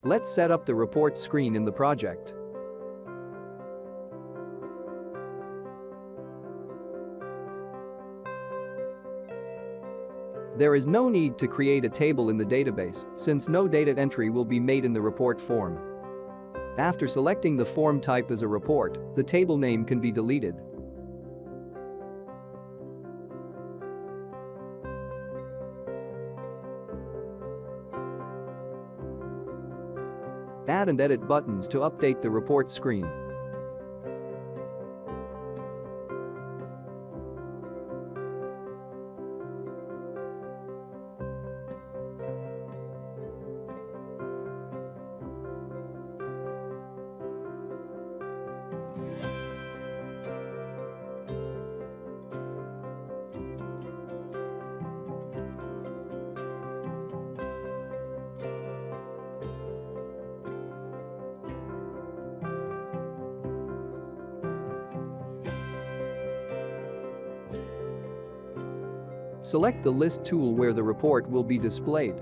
Let's set up the report screen in the project. There is no need to create a table in the database since no data entry will be made in the report form. After selecting the form type as a report, the table name can be deleted. Add and edit buttons to update the report screen. Select the list tool where the report will be displayed.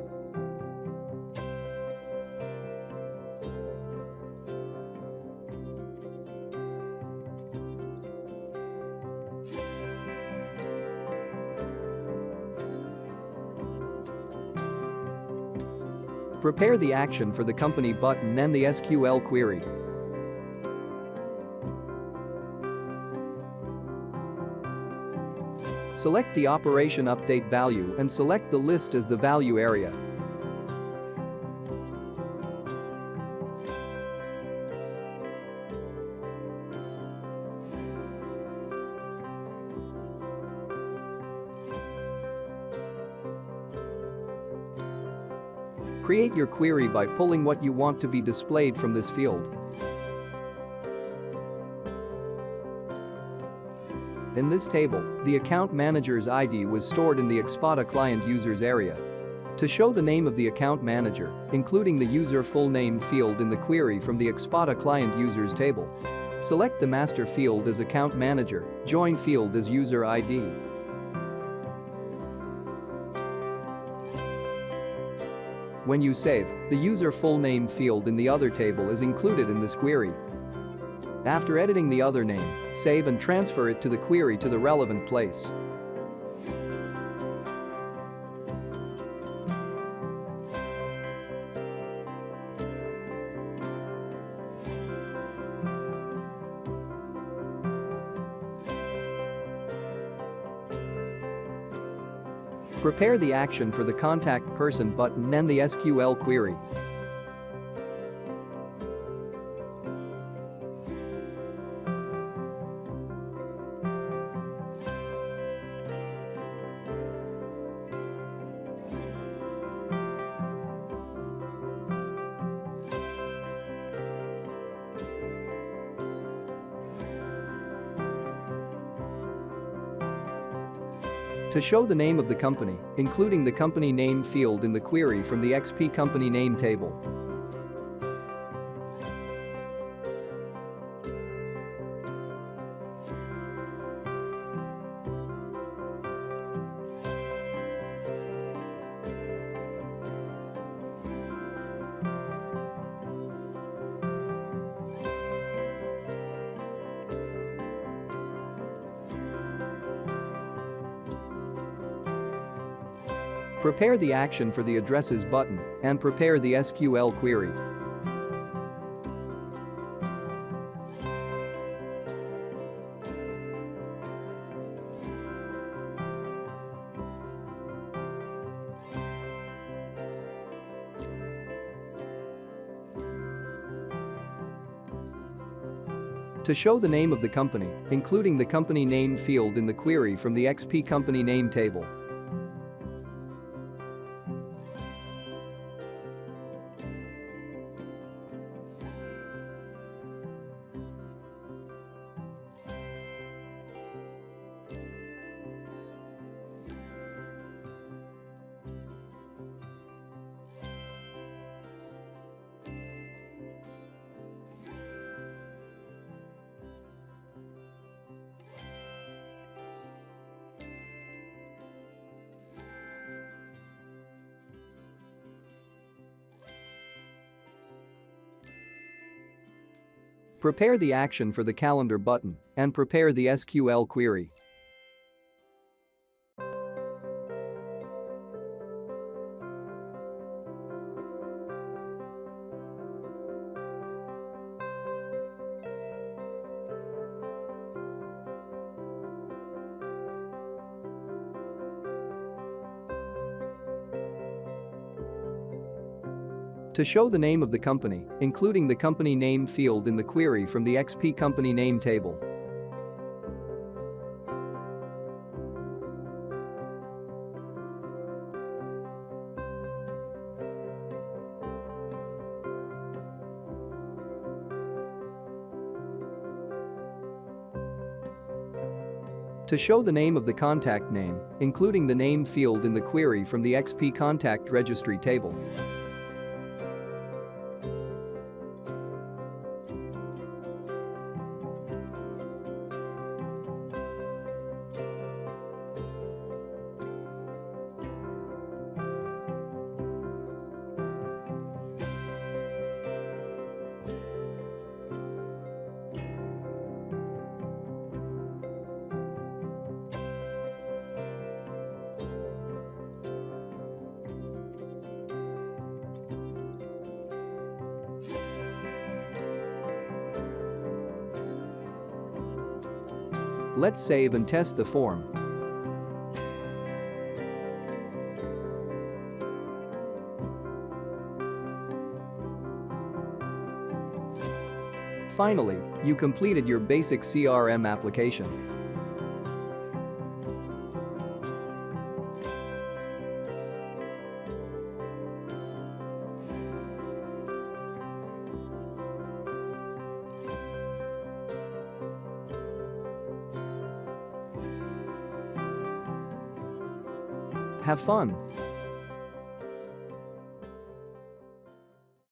Prepare the action for the company button and the SQL query. Select the operation update value and select the list as the value area. Create your query by pulling what you want to be displayed from this field. In this table, the account manager's ID was stored in the Xpoda client users area. To show the name of the account manager, including the user full name field in the query from the Xpoda client users table, select the master field as account manager, join field as user ID. When you save, the user full name field in the other table is included in this query. After editing the other name, save and transfer it to the query to the relevant place. Prepare the action for the Contact Person button and the SQL query. To show the name of the company, including the company name field in the query from the XP company name table. Prepare the action for the Addresses button and prepare the SQL query. To show the name of the company, including the company name field in the query from the XP company name table. Prepare the action for the calendar button and prepare the SQL query. To show the name of the company, including the company name field in the query from the XP company name table. To show the name of the contact name, including the name field in the query from the XP contact registry table. Let's save and test the form. Finally, you completed your basic CRM application. Have fun!